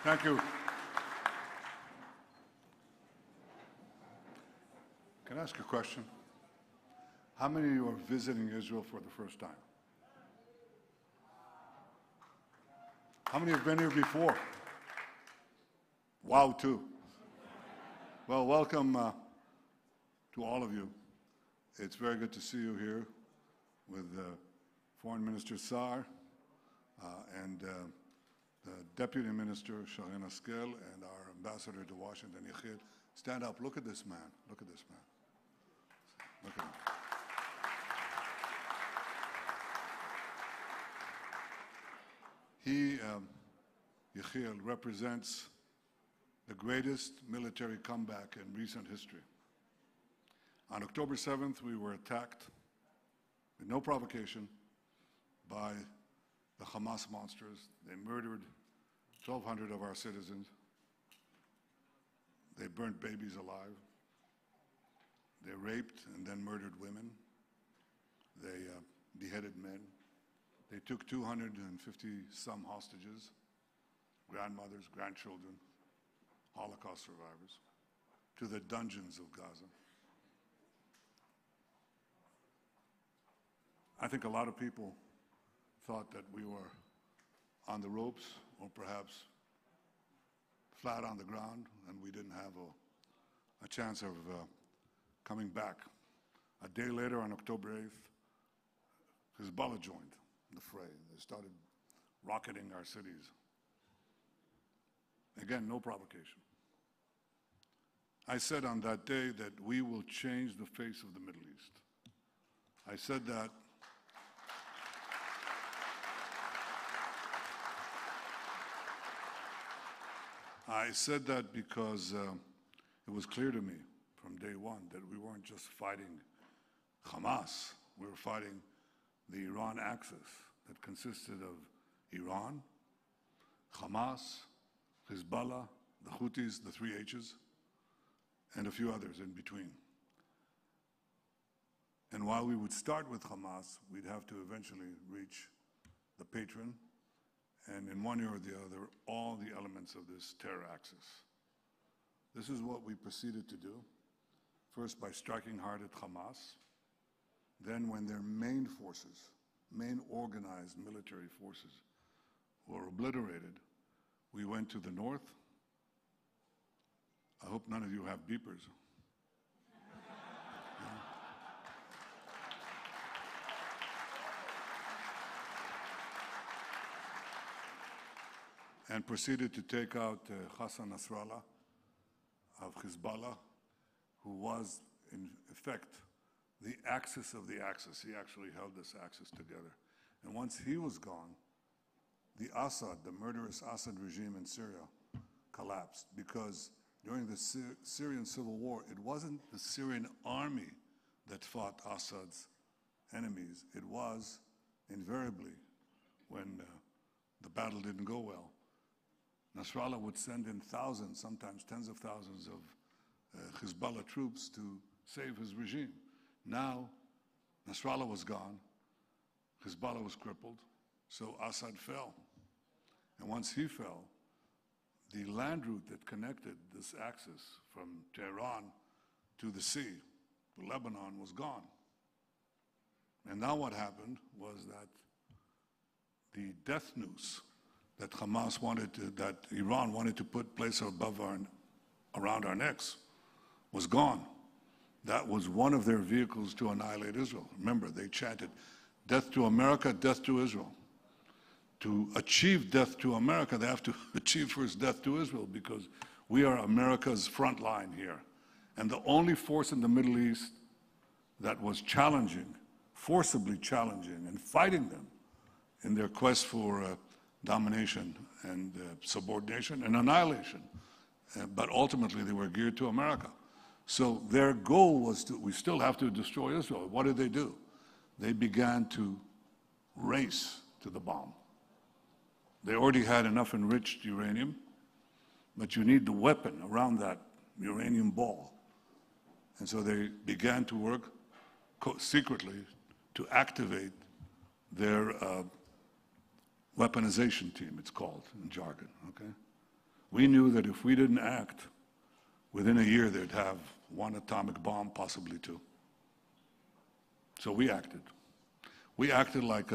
Thank you. Can I ask a question? How many of you are visiting Israel for the first time? How many have been here before? Wow, two. Well, welcome to all of you. It's very good to see you here with Foreign Minister Saar and the Deputy Minister Shareen Haskel and our Ambassador to Washington, Yechiel. Stand up. Look at this man. Look at this man. Look at him. He, Yechiel, represents the greatest military comeback in recent history. On October 7th, we were attacked with no provocation by the Hamas monsters. They murdered 1,200 of our citizens. They burnt babies alive. They raped and then murdered women. They beheaded men. They took 250-some hostages, grandmothers, grandchildren, Holocaust survivors, to the dungeons of Gaza. I think a lot of people thought that we were on the ropes or perhaps flat on the ground and we didn't have a chance of coming back. A day later, on October 8th, Hezbollah joined the fray. They started rocketing our cities. Again, no provocation. I said on that day that we will change the face of the Middle East. I said that because it was clear to me from day one that we weren't just fighting Hamas, we were fighting the Iran axis that consisted of Iran, Hamas, Hezbollah, the Houthis, the three H's, and a few others in between. And while we would start with Hamas, we'd have to eventually reach the patron, and in one ear or the other, all the elements of this terror axis. This is what we proceeded to do, first by striking hard at Hamas, then when their main forces, main organized military forces, were obliterated, we went to the north. I hope none of you have beepers. And proceeded to take out Hassan Nasrallah of Hezbollah, who was, in effect, the axis of the axis. He actually held this axis together. And once he was gone, the Assad, the murderous Assad regime in Syria, collapsed because during the Syrian civil war, it wasn't the Syrian army that fought Assad's enemies. It was, invariably, when the battle didn't go well, Nasrallah would send in thousands, sometimes tens of thousands of Hezbollah troops to save his regime. Now, Nasrallah was gone, Hezbollah was crippled, so Assad fell. And once he fell, the land route that connected this axis from Tehran to the sea, to Lebanon, was gone. And now what happened was that the death noose that Hamas wanted to, that Iran wanted to place around our necks was gone. That was one of their vehicles to annihilate Israel. Remember, they chanted, death to America, death to Israel. To achieve death to America, they have to achieve first death to Israel because we are America's front line here. And the only force in the Middle East that was challenging, forcibly challenging and fighting them in their quest for domination and subordination and annihilation. But ultimately, they were geared to America. So their goal was we still have to destroy Israel. What did they do? They began to race to the bomb. They already had enough enriched uranium, but you need the weapon around that uranium ball. And so they began to work secretly to activate their weaponization team, it's called in jargon, okay? We knew that if we didn't act, within a year they'd have one atomic bomb, possibly two. So we acted. We acted like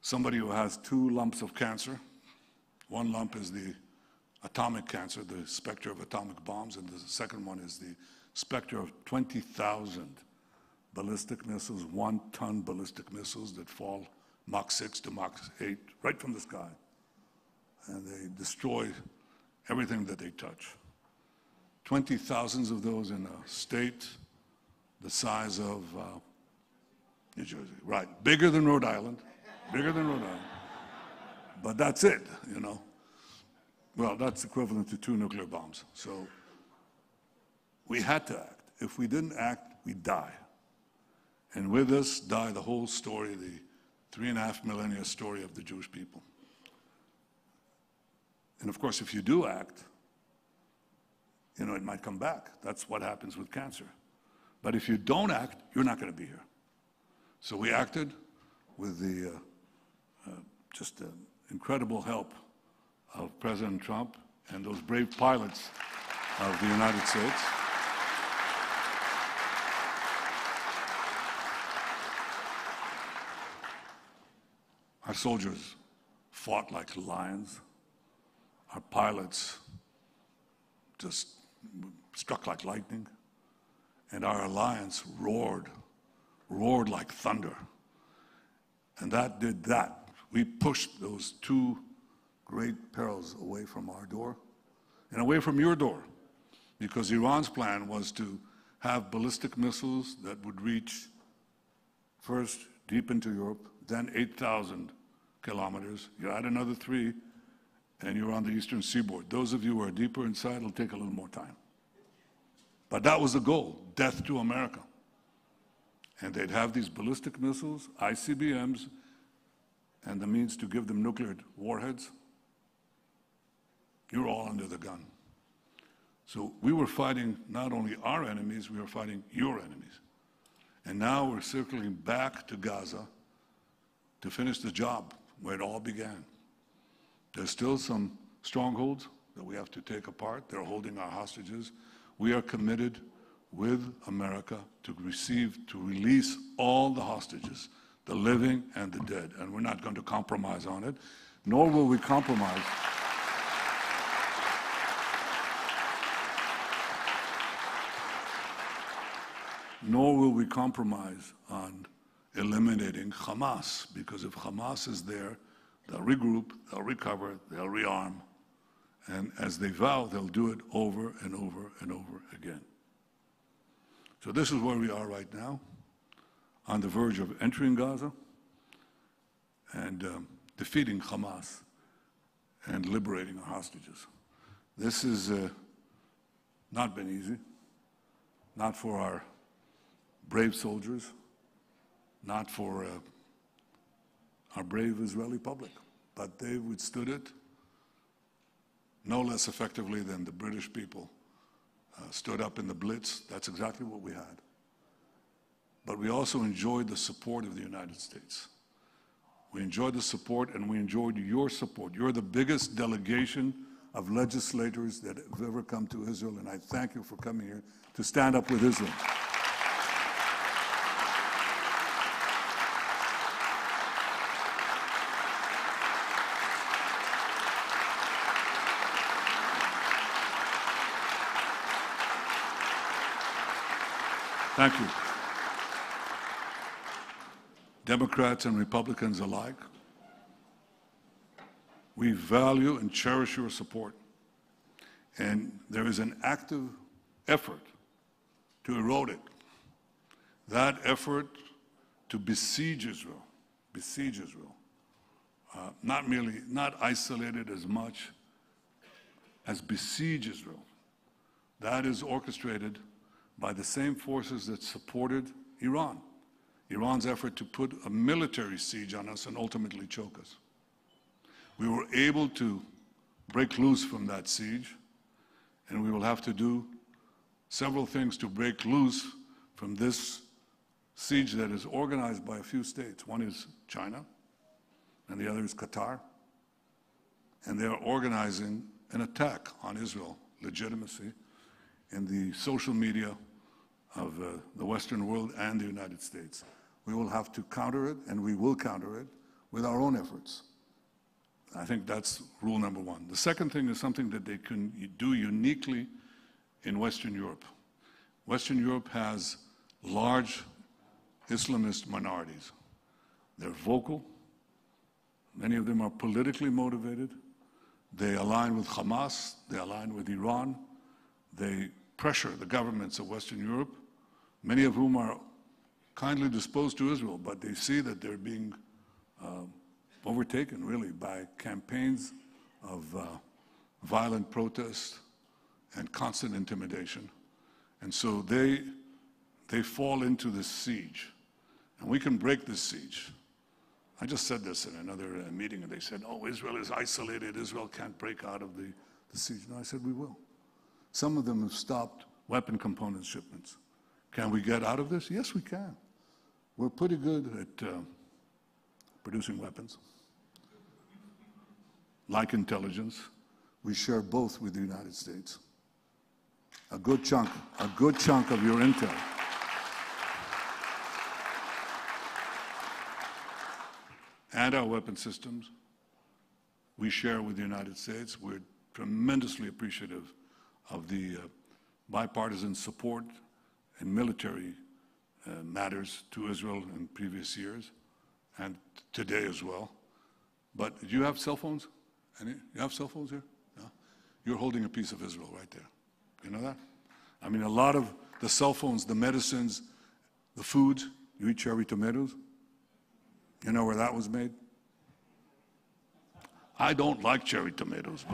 somebody who has two lumps of cancer. One lump is the atomic cancer, the specter of atomic bombs, and the second one is the specter of 20,000 ballistic missiles, 1-ton ballistic missiles that fall Mach 6 to Mach 8 right from the sky. And they destroy everything that they touch. 20,000 of those in a state the size of New Jersey, right? Bigger than Rhode Island, bigger than Rhode Island. But that's it, you know. Well, that's equivalent to 2 nuclear bombs. So we had to act. If we didn't act, we'd die. And with us die the whole story, the 3.5 millennia story of the Jewish people. And of course, if you do act, you know, it might come back. That's what happens with cancer. But if you don't act, you're not going to be here. So we acted with the just incredible help of President Trump and those brave pilots of the United States. Our soldiers fought like lions. Our pilots just struck like lightning. And our alliance roared like thunder. And that did that. We pushed those two great perils away from our door and away from your door, because Iran's plan was to have ballistic missiles that would reach first deep into Europe, then 8,000 kilometers. You add another 3, and you're on the eastern seaboard. Those of you who are deeper inside, it'll take a little more time. But that was the goal, death to America. And they'd have these ballistic missiles, ICBMs, and the means to give them nuclear warheads. You're all under the gun. So we were fighting not only our enemies, we were fighting your enemies. And now we're circling back to Gaza to finish the job where it all began. There's still some strongholds that we have to take apart. They're holding our hostages. We are committed with America to release all the hostages, the living and the dead. And we're not going to compromise on it, nor will we compromise. Nor will we compromise on eliminating Hamas, because if Hamas is there, they'll regroup, they'll recover, they'll rearm, and as they vow, they'll do it over and over and over again. So this is where we are right now, on the verge of entering Gaza and defeating Hamas and liberating our hostages. This has not been easy, not for our brave soldiers, not for our brave Israeli public, but they withstood it no less effectively than the British people stood up in the Blitz. That's exactly what we had. But we also enjoyed the support of the United States. We enjoyed the support, and we enjoyed your support. You're the biggest delegation of legislators that have ever come to Israel, and I thank you for coming here to stand up with Israel. Thank you. Democrats and Republicans alike, we value and cherish your support. And there is an active effort to erode it. That effort to besiege Israel, not isolated as much as besiege Israel. That is orchestrated by the same forces that supported Iran. Iran's effort to put a military siege on us and ultimately choke us. We were able to break loose from that siege, and we will have to do several things to break loose from this siege that is organized by a few states. One is China, and the other is Qatar. And they are organizing an attack on Israel legitimacy in the social media of the Western world and the United States. We will have to counter it, and we will counter it with our own efforts. I think that's rule number one. The second thing is something that they can do uniquely in Western Europe. Western Europe has large Islamist minorities. They're vocal. Many of them are politically motivated. They align with Hamas. They align with Iran. They pressure the governments of Western Europe, many of whom are kindly disposed to Israel, but they see that they're being overtaken, really, by campaigns of violent protest and constant intimidation. And so they fall into this siege. And we can break this siege. I just said this in another meeting, and they said, oh, Israel is isolated. Israel can't break out of the siege. No, I said, we will. Some of them have stopped weapon component shipments. Can we get out of this? Yes, we can. We're pretty good at producing weapons. Like intelligence, we share both with the United States. A good chunk of your intel. And our weapon systems, we share with the United States. We're tremendously appreciative of the bipartisan support in military matters to Israel in previous years and today as well. But do you have cell phones? You have cell phones here? No? You're holding a piece of Israel right there. You know that? I mean, a lot of the cell phones, the medicines, the foods, you eat cherry tomatoes? You know where that was made? I don't like cherry tomatoes,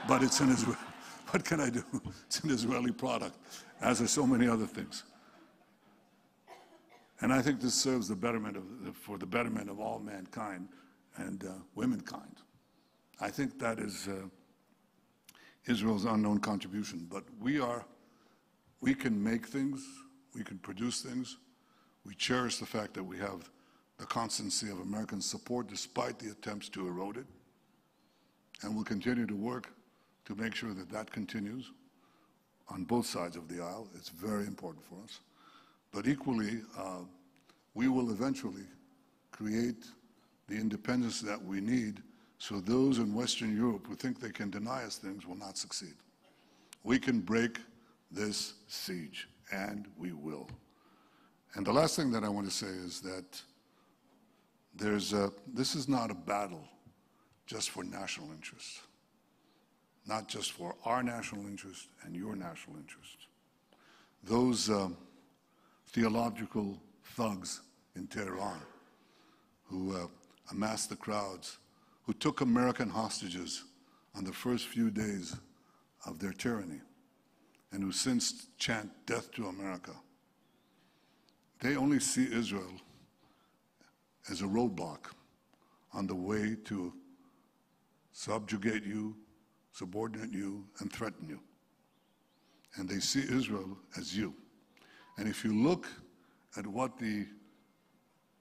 but it's an Israel. What can I do? It's an Israeli product, as are so many other things. And I think this serves the betterment for the betterment of all mankind and womankind. I think that is Israel's unknown contribution. But we can make things, we can produce things. We cherish the fact that we have the constancy of American support despite the attempts to erode it. And we'll continue to work to make sure that that continues on both sides of the aisle. It's very important for us. But equally, we will eventually create the independence that we need so those in Western Europe who think they can deny us things will not succeed. We can break this siege, and we will. And the last thing that I want to say is that this is not a battle just for national interest, not just for our national interest and your national interest. Those theological thugs in Tehran who amassed the crowds, who took American hostages on the first few days of their tyranny, and who since chant death to America, they only see Israel as a roadblock on the way to subjugate you, subordinate you, and threaten you. And they see Israel as you. And if you look at what the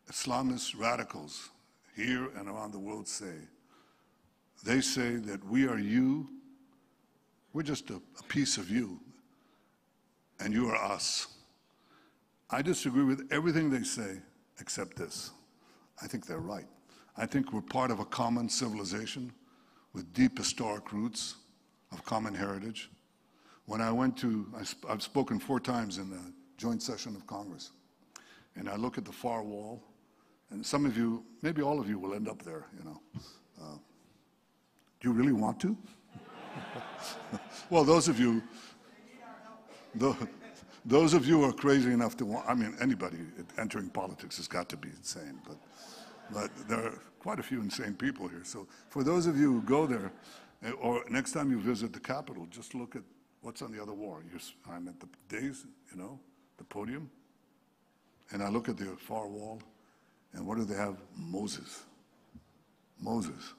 Islamist radicals here and around the world say, they say that we are you, we're just a piece of you, and you are us. I disagree with everything they say except this. I think they're right. I think we're part of a common civilization with deep historic roots of common heritage. When I went to, I've spoken 4 times in the joint session of Congress, and I look at the far wall, and some of you, maybe all of you will end up there, you know. Do you really want to? Well, those of you who are crazy enough to want, I mean, anybody entering politics has got to be insane, but there are quite a few insane people here. So for those of you who go there, or next time you visit the Capitol, just look at what's on the other wall. I'm at the dais, you know, the podium, and I look at the far wall, and what do they have? Moses. Moses.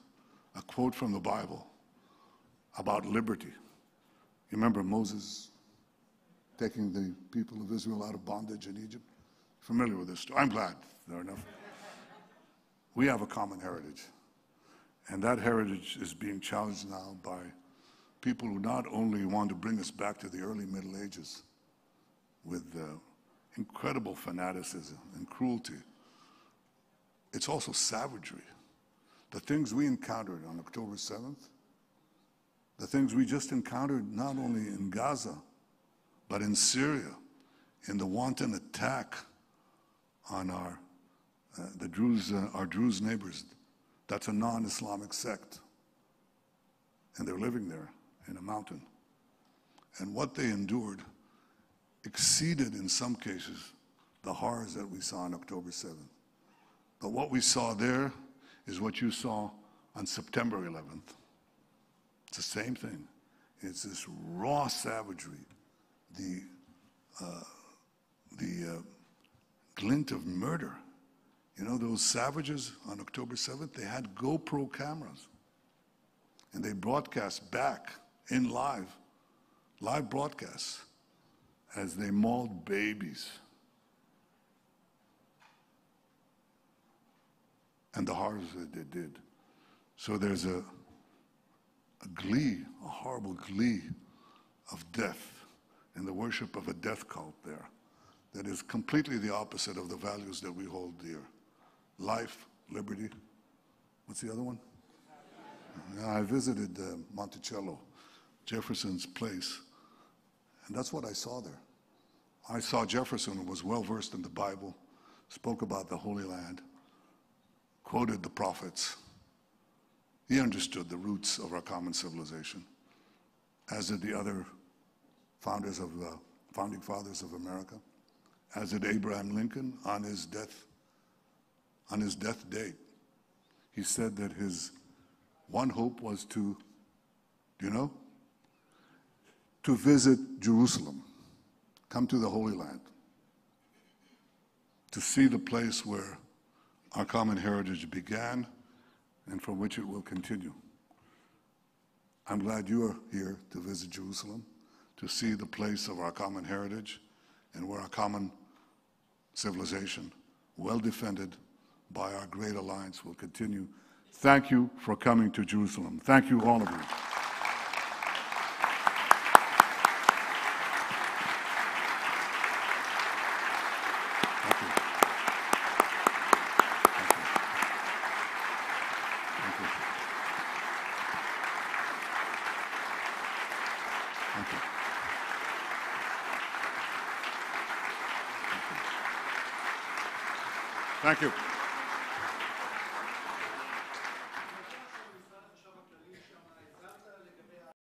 A quote from the Bible about liberty. You remember Moses taking the people of Israel out of bondage in Egypt? Familiar with this story? I'm glad there are enough. We have a common heritage, and that heritage is being challenged now by people who not only want to bring us back to the early Middle Ages with incredible fanaticism and cruelty, it's also savagery. The things we encountered on October 7th, the things we just encountered not only in Gaza, but in Syria, in the wanton attack on our Druze neighbors. That's a non-Islamic sect, and they're living there in a mountain. And what they endured exceeded, in some cases, the horrors that we saw on October 7th. But what we saw there is what you saw on September 11th. It's the same thing. It's this raw savagery, the glint of murder. You know, those savages on October 7th, they had GoPro cameras. And they broadcast back in live broadcasts, as they mauled babies. And the horrors that they did. So there's a glee, a horrible glee of death and the worship of a death cult there that is completely the opposite of the values that we hold dear. Life, liberty. What's the other one? I visited Monticello, Jefferson's place, and that's what I saw there. I saw Jefferson, who was well-versed in the Bible, spoke about the Holy Land, quoted the prophets. He understood the roots of our common civilization, as did the other founding fathers of America, as did Abraham Lincoln on his death date. He said that his one hope was to, to visit Jerusalem, come to the Holy Land, to see the place where our common heritage began and from which it will continue. I'm glad you are here to visit Jerusalem, to see the place of our common heritage and where our common civilization, well defended by our great alliance, will continue. Thank you for coming to Jerusalem. Thank you, all of you. Thank you.